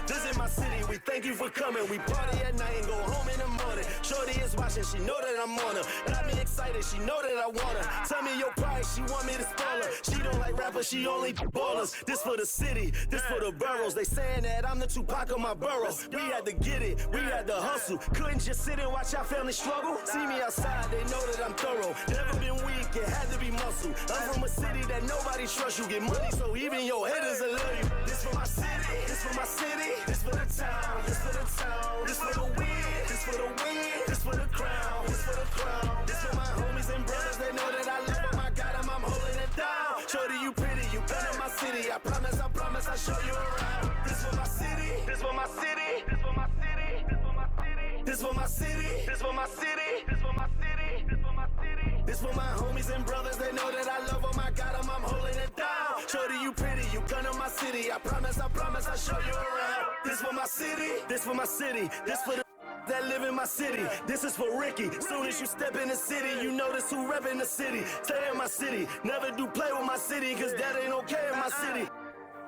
Visit my city, we thank you for coming. We party at night and go home in the morning. Shorty is watching, she know that I'm on her. Got me excited, she know that I want her. Tell me your price, she want me to spoil her. She don't like rappers, she only ballers. This for the city, this for the boroughs. They saying that I'm the Tupac of my borough. We had to get it, we had to hustle. Couldn't just sit and watch our family struggle. See me outside, they know that I'm thorough. Never been weak, it had to be muscle. I'm from a city that nobody trusts. You get money, so even your haters will love you. This for my city, this for my city, this for the town, this for the town, this for the win, this for the win, this for the crown, this for the crown. This for my homies and brothers, they know that I love them. I got them, I'm holding it down. Shorty, you pretty, you come to my city. I promise, I'll show you around. This for my city, this for my city, this for my city, this for my city, this for my city, this for my city, this for my city, this for my city. This for my homies and brothers, they know that I love them. I got them, I'm holding it down. Shorty, you pretty, you come to my city. I promise, I'll show you around. This for my city, this for my city, this for the that live in my city. This is for Ricky. Soon as you step in the city, you notice who rep in the city. Stay in my city, never do play with my city, cause that ain't okay in my city.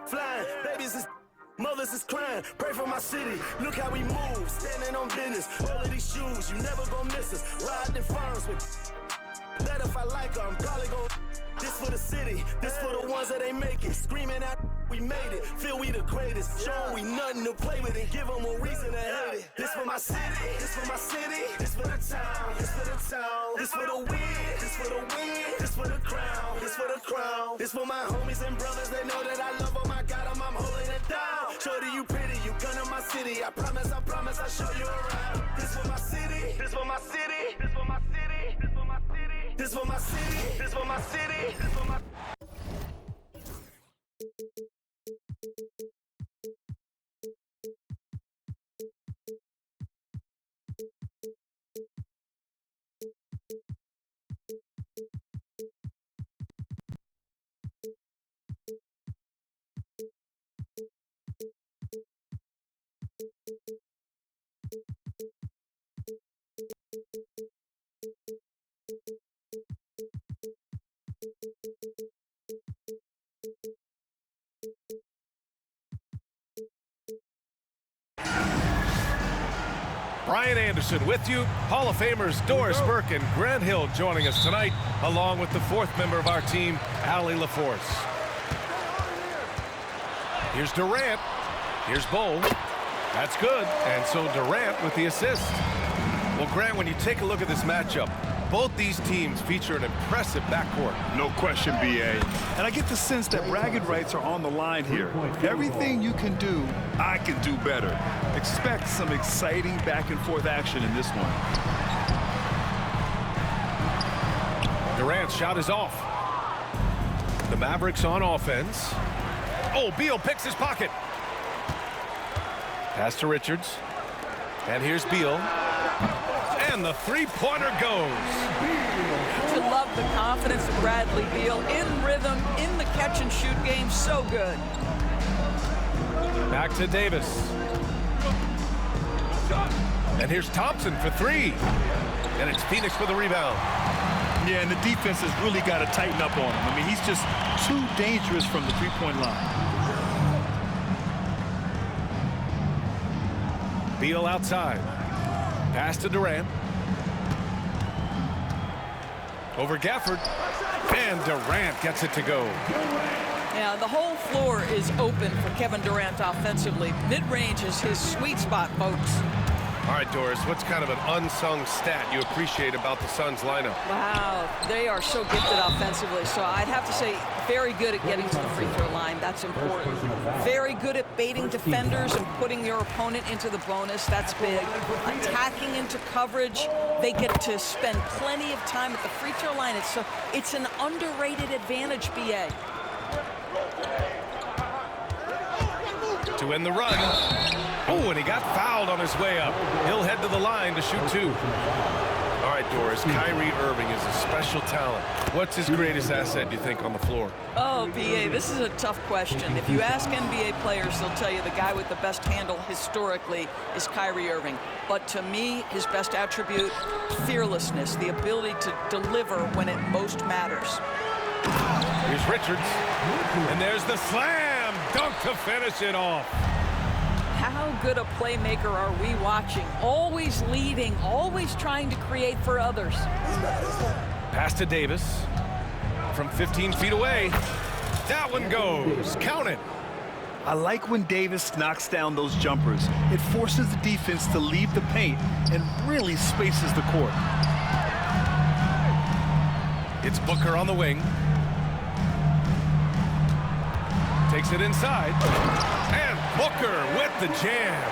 Flying, babies is mothers is crying, pray for my city. Look how we move, standing on business. All of these shoes, you never gon' miss us. Riding farms with that if I like her, I'm probably gon' this for the city, this for the ones that ain't make it. Screaming out, we made it, feel we the greatest. Show we nothing to play with and give them a reason to hate it. This for my city, this for my city, this for the town, this for the town, this for the win, this for the win, this for the crown, this for the crown. This for my homies and brothers, they know that I love them. I got them, I'm holding it down. Shorty, you pretty, you come to my city. I promise, I'll show you around. This for my city, this for my city, this for my city, this for my city, this for my city, this for my city, this for my Brian Anderson with you. Hall of Famers Doris Burke and Grant Hill joining us tonight, along with the fourth member of our team, Allie LaForce. Here's Durant. Here's Bowl. That's good. And so Durant with the assist. Well, Grant, when you take a look at this matchup, both these teams feature an impressive backcourt. No question, B.A. And I get the sense that bragging rights are on the line here. Everything you can do, I can do better. Expect some exciting back-and-forth action in this one. Durant's shot is off. The Mavericks on offense. Oh, Beal picks his pocket. Pass to Richards. And here's Beal. And the three-pointer goes. To love the confidence of Bradley Beal in rhythm, in the catch-and-shoot game. So good. Back to Davis. And here's Thompson for three. And it's Phoenix for the rebound. Yeah, and the defense has really got to tighten up on him. I mean, he's just too dangerous from the three-point line. Beal outside. Pass to Durant. Over Gafford. And Durant gets it to go. Yeah, the whole floor is open for Kevin Durant offensively. Mid-range is his sweet spot, folks. All right, Doris, what's kind of an unsung stat you appreciate about the Suns lineup? Wow, they are so gifted offensively. So I'd have to say very good at getting to the free throw line. That's important. Very good at baiting defenders and putting your opponent into the bonus. That's big. Attacking into coverage. They get to spend plenty of time at the free throw line. It's an underrated advantage, BA. To end the run. Oh, and he got fouled on his way up. He'll head to the line to shoot two. All right, Doris, Kyrie Irving is a special talent. What's his greatest asset, do you think, on the floor? Oh, BA, this is a tough question. If you ask NBA players, they'll tell you the guy with the best handle historically is Kyrie Irving. But to me, his best attribute, fearlessness, the ability to deliver when it most matters. Here's Richards. And there's the slam dunk to finish it off. How good a playmaker are we watching? Always leading, always trying to create for others. Pass to Davis from 15 feet away. That one goes. Count it. I like when Davis knocks down those jumpers. It forces the defense to leave the paint and really spaces the court. It's Booker on the wing. Takes it inside. And Booker with the jam.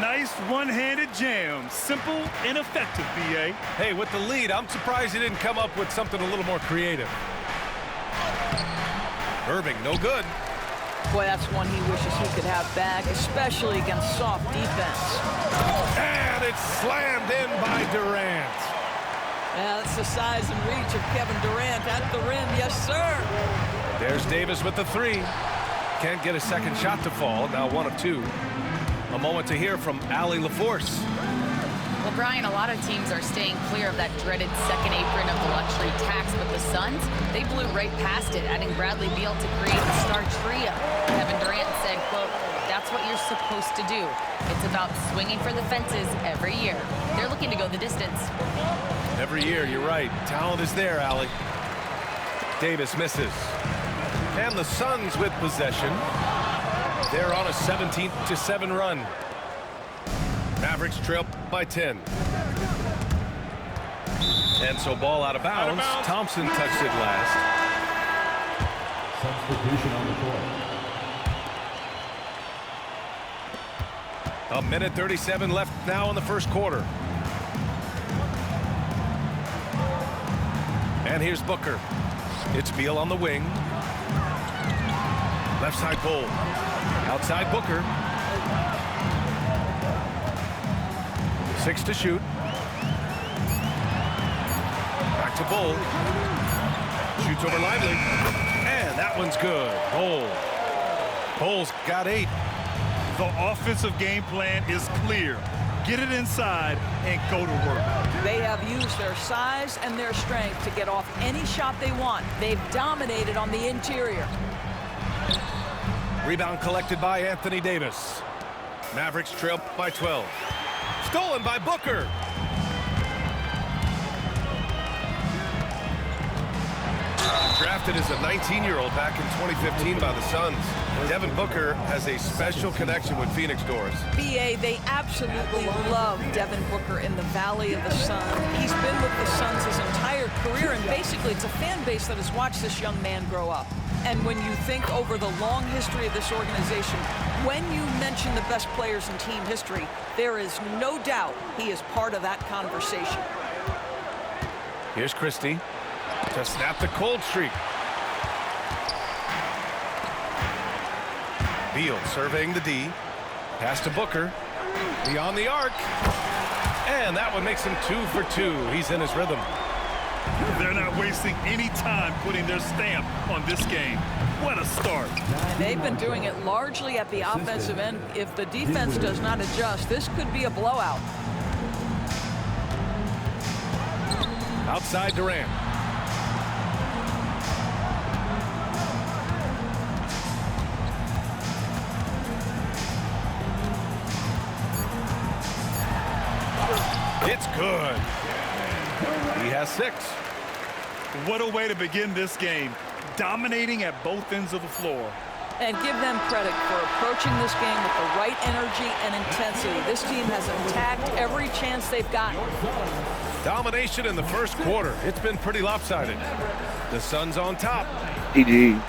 Nice one-handed jam. Simple and effective, B.A. Hey, with the lead, I'm surprised he didn't come up with something a little more creative. Irving, no good. Boy, that's one he wishes he could have back, especially against soft defense. And it's slammed in by Durant. Yeah, that's the size and reach of Kevin Durant at the rim. Yes, sir. There's Davis with the three. Can't get a second shot to fall. Now 1 of 2. A moment to hear from Allie LaForce. Well, Brian, a lot of teams are staying clear of that dreaded second apron of the luxury tax, but the Suns, they blew right past it, adding Bradley Beal to create the star trio. Kevin Durant said, quote, "That's what you're supposed to do. It's about swinging for the fences every year." They're looking to go the distance. Every year, you're right. Talent is there, Allie. Davis misses. And the Suns with possession. They're on a 17-7 run. Mavericks trail by 10. And so ball out of bounds. Thompson touched it last. Substitution on the court. A minute 37 left now in the first quarter. And here's Booker. It's Beal on the wing. Left side Bull. Outside Booker. 6 to shoot. Back to Bull. Shoots over Lively. And that one's good. Bull. Bull's got 8. The offensive game plan is clear. Get it inside and go to work. They have used their size and their strength to get off any shot they want. They've dominated on the interior. Rebound collected by Anthony Davis. Mavericks trail by 12. Stolen by Booker. Drafted as a 19-year-old back in 2015 by the Suns, Devin Booker has a special connection with Phoenix Doors. BA, they absolutely love Devin Booker in the Valley of the Sun. He's been with the Suns his entire career, and basically it's a fan base that has watched this young man grow up. And when you think over the long history of this organization, when you mention the best players in team history, there is no doubt he is part of that conversation. Here's Christie to snap the cold streak. Beal surveying the D. Pass to Booker. Beyond the arc. And that one makes him 2 for 2. He's in his rhythm. They're not wasting any time putting their stamp on this game. What a start. And they've been doing it largely at the offensive end. If the defense does not adjust, this could be a blowout. Outside Durant. It's good. He has 6. What a way to begin this game. Dominating at both ends of the floor. And give them credit for approaching this game with the right energy and intensity. This team has attacked every chance they've gotten. Domination in the first quarter. It's been pretty lopsided. The Suns on top. GG.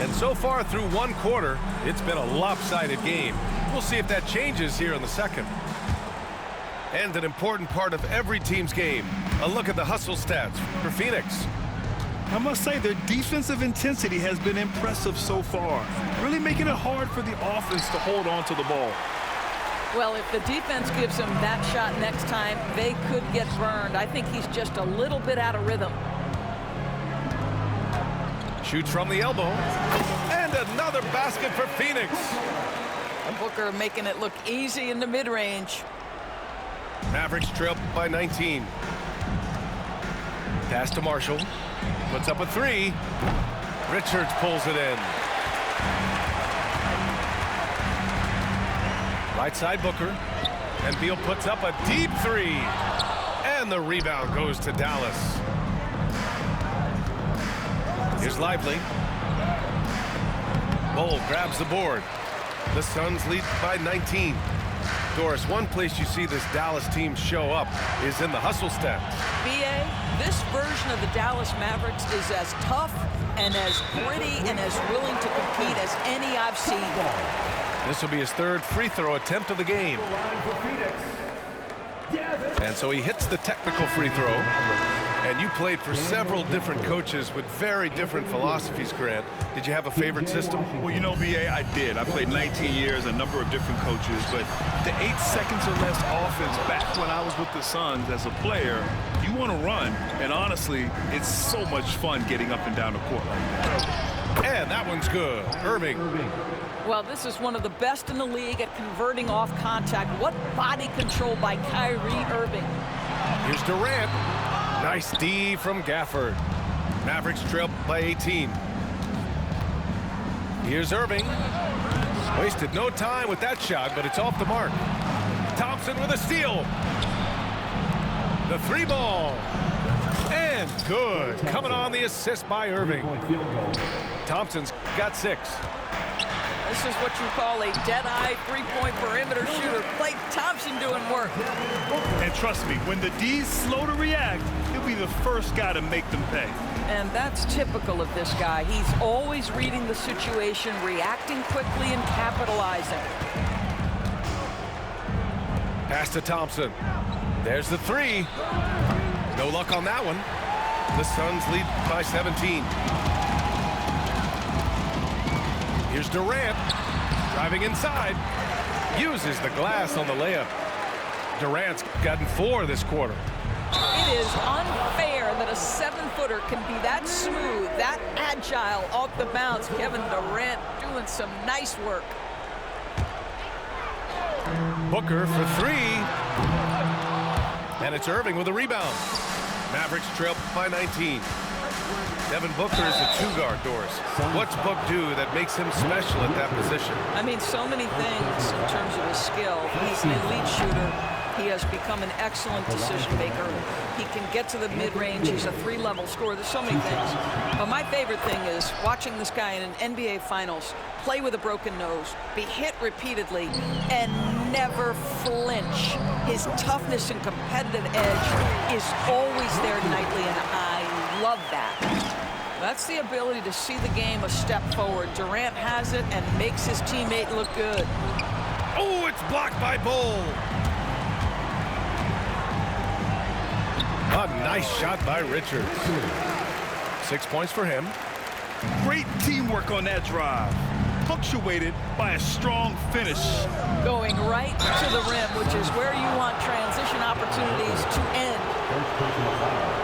And so far through one quarter, it's been a lopsided game. We'll see if that changes here in the second. And an important part of every team's game, a look at the hustle stats for Phoenix. I must say their defensive intensity has been impressive so far, really making it hard for the offense to hold on to the ball. Well, if the defense gives him that shot next time, they could get burned. I think he's just a little bit out of rhythm. Shoots from the elbow. And another basket for Phoenix. And Booker making it look easy in the mid-range. Mavericks trail by 19. Pass to Marshall. Puts up a 3. Richards pulls it in. Right side Booker. And Beal puts up a deep three. And the rebound goes to Dallas. Here's Lively. Bol grabs the board. The Suns lead by 19. Doris, one place you see this Dallas team show up is in the hustle stats. BA, this version of the Dallas Mavericks is as tough and as gritty and as willing to compete as any I've seen. This will be his third free throw attempt of the game. And so he hits the technical free throw. And you played for several different coaches with very different philosophies, Grant. Did you have a favorite system? Well, you know, BA, I did. I played 19 years, a number of different coaches, but the 8 seconds or less offense back when I was with the Suns as a player, you want to run. And honestly, it's so much fun getting up and down the court like that. And that one's good. Irving. Well, this is one of the best in the league at converting off contact. What body control by Kyrie Irving. Here's Durant. Nice D from Gafford. Mavericks trail by 18. Here's Irving. Wasted no time with that shot, but it's off the mark. Thompson with a steal. The 3 ball. And good. Coming on the assist by Irving. Thompson's got 6. This is what you call a dead-eye three-point perimeter shooter. Klay Thompson doing work. And trust me, when the D's slow to react, he'll be the first guy to make them pay. And that's typical of this guy. He's always reading the situation, reacting quickly, and capitalizing. Pass to Thompson. There's the 3. No luck on that one. The Suns lead by 17. Here's Durant. Driving inside. Uses the glass on the layup. Durant's gotten 4 this quarter. It is unfair that a 7-footer can be that smooth, that agile off the bounce. Kevin Durant doing some nice work. Booker for 3. And it's Irving with a rebound. Mavericks trail by 19. Devin Booker is a 2-guard, Doris. What's Book do that makes him special at that position? I mean, so many things in terms of his skill. He's an elite shooter. He has become an excellent decision maker. He can get to the mid-range. He's a 3-level scorer. There's so many things. But my favorite thing is watching this guy in an NBA Finals play with a broken nose, be hit repeatedly, and never flinch. His toughness and competitive edge is always there nightly, and I love that. That's the ability to see the game a step forward. Durant has it and makes his teammate look good. Oh, it's blocked by Bol. A nice shot by Richards. 6 points for him. Great teamwork on that drive, punctuated by a strong finish. Going right to the rim, which is where you want transition opportunities to end.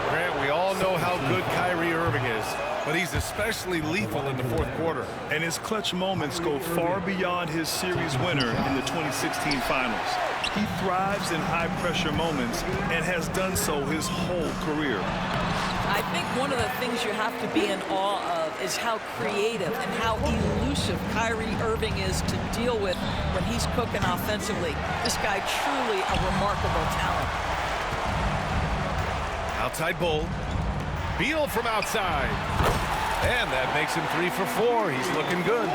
Grant, we all know how good Kyrie Irving is, but he's especially lethal in the 4th quarter. And his clutch moments go far beyond his series winner in the 2016 finals. He thrives in high-pressure moments and has done so his whole career. I think one of the things you have to be in awe of is how creative and how elusive Kyrie Irving is to deal with when he's cooking offensively. This guy truly a remarkable talent. Outside Bol. Beal from outside. And that makes him 3 for 4. He's looking good.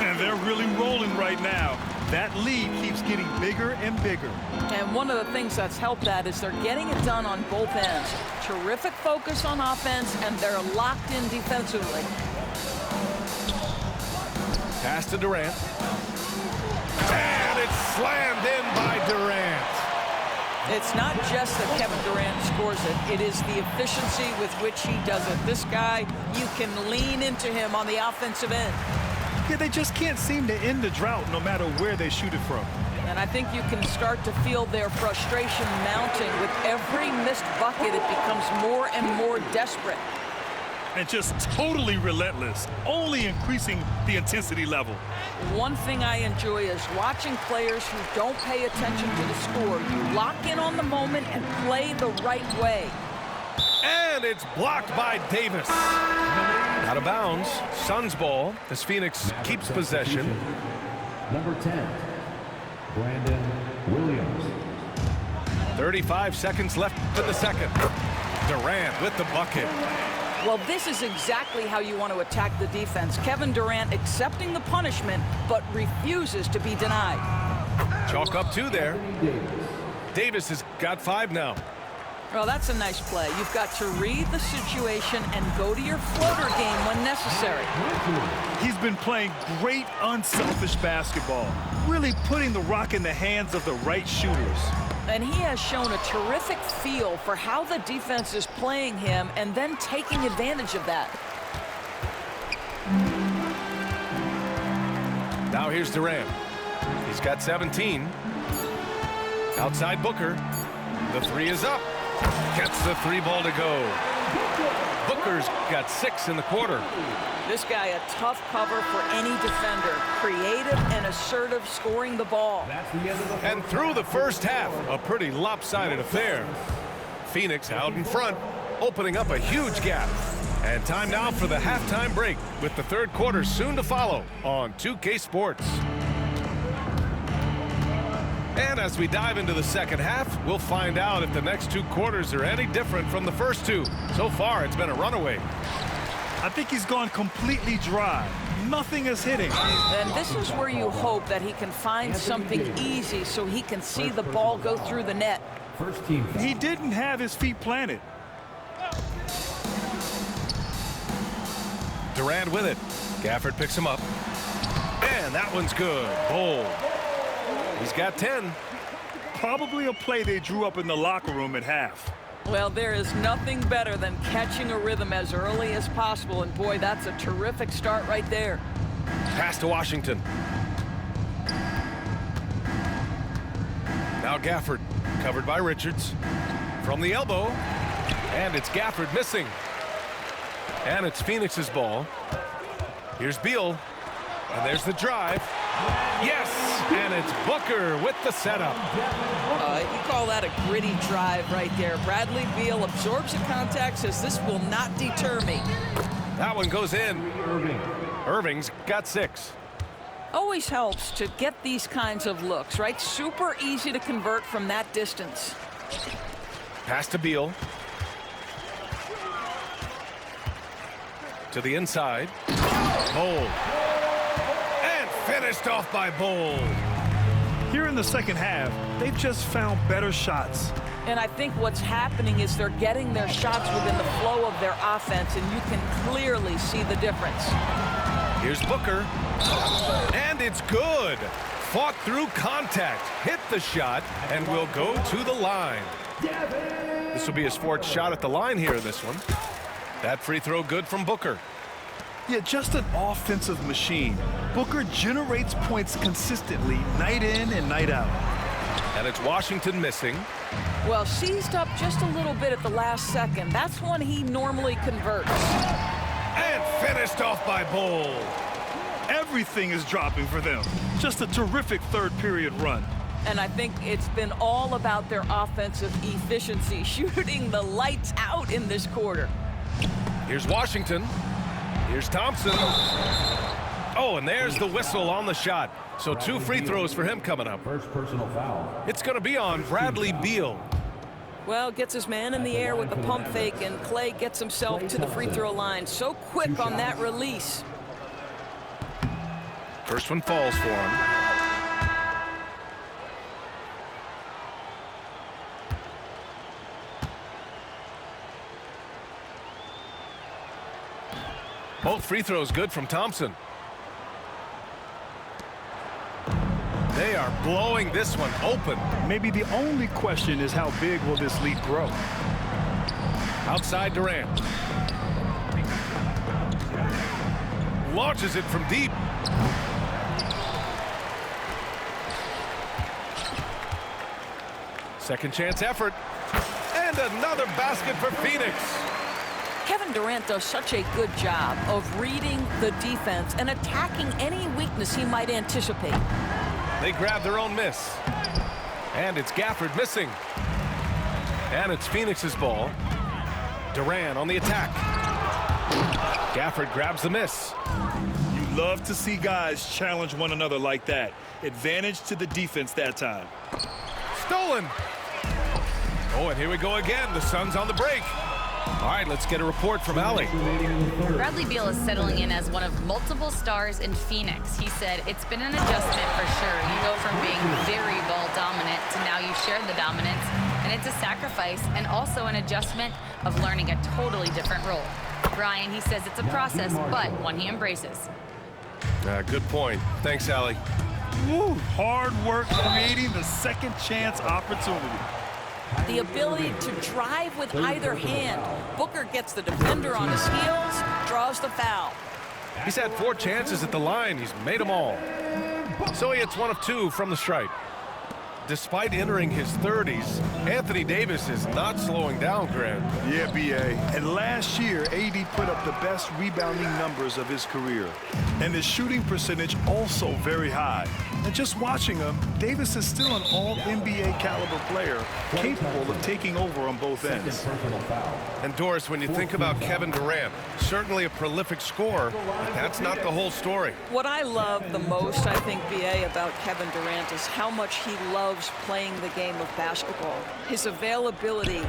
And they're really rolling right now. That lead keeps getting bigger and bigger. And one of the things that's helped that is they're getting it done on both ends. Terrific focus on offense, and they're locked in defensively. Pass to Durant. And it's slammed in by Durant. It's not just that Kevin Durant scores it. It is the efficiency with which he does it. This guy, you can lean into him on the offensive end. Yeah, they just can't seem to end the drought no matter where they shoot it from. And I think you can start to feel their frustration mounting. With every missed bucket, it becomes more and more desperate. And just totally relentless, only increasing the intensity level. One thing I enjoy is watching players who don't pay attention to the score. You lock in on the moment and play the right way. And it's blocked by Davis. Out of bounds. Suns ball as Phoenix keeps possession. Number 10, Brandon Williams. 35 seconds left in the second. Durant with the bucket. Well, this is exactly how you want to attack the defense. Kevin Durant accepting the punishment, but refuses to be denied. Chalk up 2 there. Davis has got 5 now. Well, that's a nice play. You've got to read the situation and go to your floater game when necessary. He's been playing great unselfish basketball, really putting the rock in the hands of the right shooters. And he has shown a terrific feel for how the defense is playing him and then taking advantage of that. Now here's Durant. He's got 17. Outside Booker. The 3 is up. Gets the 3 ball to go. Booker's got 6 in the quarter. This guy a tough cover for any defender. Creative and assertive scoring the ball. And through the first half, a pretty lopsided affair. Phoenix out in front, opening up a huge gap. And time now for the halftime break with the third quarter soon to follow on 2K Sports. And as we dive into the second half, we'll find out if the next 2 quarters are any different from the first 2. So far, it's been a runaway. I think he's gone completely dry. Nothing is hitting. And this is where you hope that he can find something easy so he can see the ball go through the net. First team. He didn't have his feet planted. Durant with it. Gafford picks him up. And that one's good. Bold. He's got 10. Probably a play they drew up in the locker room at half. Well, there is nothing better than catching a rhythm as early as possible. And boy, that's a terrific start right there. Pass to Washington. Now Gafford, covered by Richards. From the elbow. And it's Gafford missing. And it's Phoenix's ball. Here's Beal. And there's the drive. Yes! And it's Booker with the setup. You call that a gritty drive right there. Bradley Beal absorbs the contact, says this will not deter me. That one goes in. Irving's got 6. Always helps to get these kinds of looks, right? Super easy to convert from that distance. Pass to Beal. To the inside. Bold. And finished off by Bold. Here in the second half, they've just found better shots. And I think what's happening is they're getting their shots within the flow of their offense, and you can clearly see the difference. Here's Booker. And it's good. Fought through contact, hit the shot, and will go to the line. This will be his 4th shot at the line here in this one. That free throw good from Booker. Yeah, just an offensive machine. Booker generates points consistently, night in and night out. And it's Washington missing. Well, seized up just a little bit at the last second. That's when he normally converts. And finished off by Bold. Everything is dropping for them. Just a terrific third period run. And I think it's been all about their offensive efficiency, shooting the lights out in this quarter. Here's Washington. Here's Thompson. Oh, and there's the whistle on the shot. So 2 free throws for him coming up. First personal foul. It's going to be on Bradley Beal. Well, gets his man in the air with the pump fake, and Clay gets himself to the free throw line. So quick on that release. First one falls for him. Both free throws good from Thompson. They are blowing this one open. Maybe the only question is how big will this lead grow? Outside Durant. Launches it from deep. Second chance effort. And another basket for Phoenix. Kevin Durant does such a good job of reading the defense and attacking any weakness he might anticipate. They grab their own miss. And it's Gafford missing. And it's Phoenix's ball. Durant on the attack. Gafford grabs the miss. You love to see guys challenge one another like that. Advantage to the defense that time. Stolen. Oh, and here we go again. The Suns on the break. All right, let's get a report from Allie. Bradley Beal is settling in as one of multiple stars in Phoenix. He said, it's been an adjustment for sure. You go from being very ball dominant to now you share the dominance, and it's a sacrifice and also an adjustment of learning a totally different role. Brian, he says it's a process, but one he embraces. Good point. Thanks, Allie. Woo, hard work creating the second chance opportunity. The ability to drive with either hand. Booker gets the defender on his heels, draws the foul. He's had 4 chances at the line. He's made them all. So he hits 1 of 2 from the stripe. Despite entering his 30s, Anthony Davis is not slowing down, Grant. Yeah, B.A. And last year, AD put up the best rebounding numbers of his career. And his shooting percentage also very high. And just watching him, Davis is still an all-NBA caliber player, capable of taking over on both ends. And Doris, when you think about Kevin Durant, certainly a prolific scorer, but that's not the whole story. What I love the most, I think, BA, about Kevin Durant is how much he loves playing the game of basketball. His availability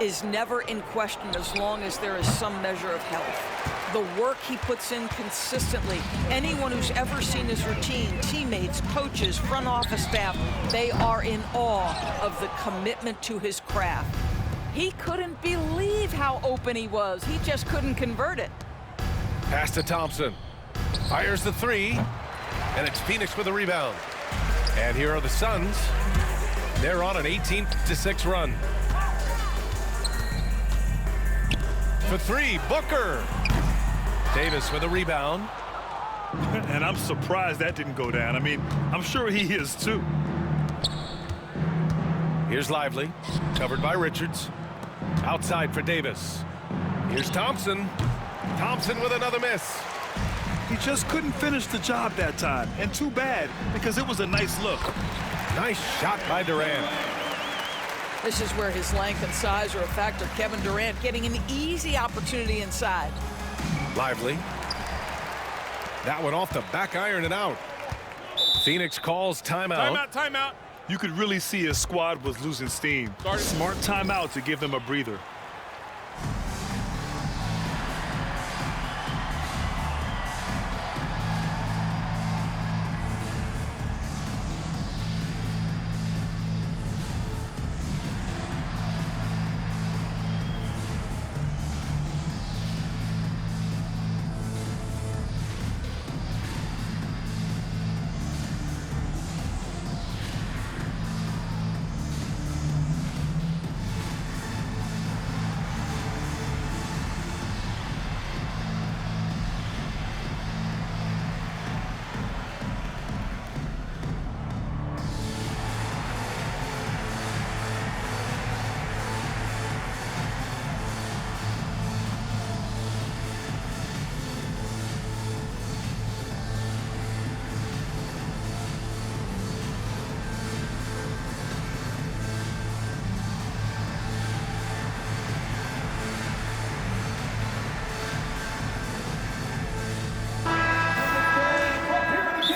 is never in question as long as there is some measure of health. The work he puts in consistently. Anyone who's ever seen his routine, teammates, coaches, front office staff, they are in awe of the commitment to his craft. He couldn't believe how open he was. He just couldn't convert it. Pass to Thompson. Fires the 3, and it's Phoenix with a rebound. And here are the Suns. They're on an 18-6 run. For 3, Booker. Davis with a rebound. And I'm surprised that didn't go down. I mean, I'm sure he is too. Here's Lively, covered by Richards. Outside for Davis. Here's Thompson. Thompson with another miss. He just couldn't finish the job that time. And too bad, because it was a nice look. Nice shot by Durant. This is where his length and size are a factor. Kevin Durant getting an easy opportunity inside. Lively. That one off the back iron and out. Phoenix calls timeout. Timeout. You could really see his squad was losing steam. Smart timeout to give them a breather.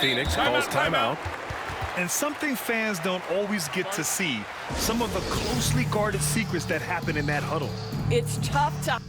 Phoenix calls timeout. And something fans don't always get to see, some of the closely guarded secrets that happen in that huddle. It's tough to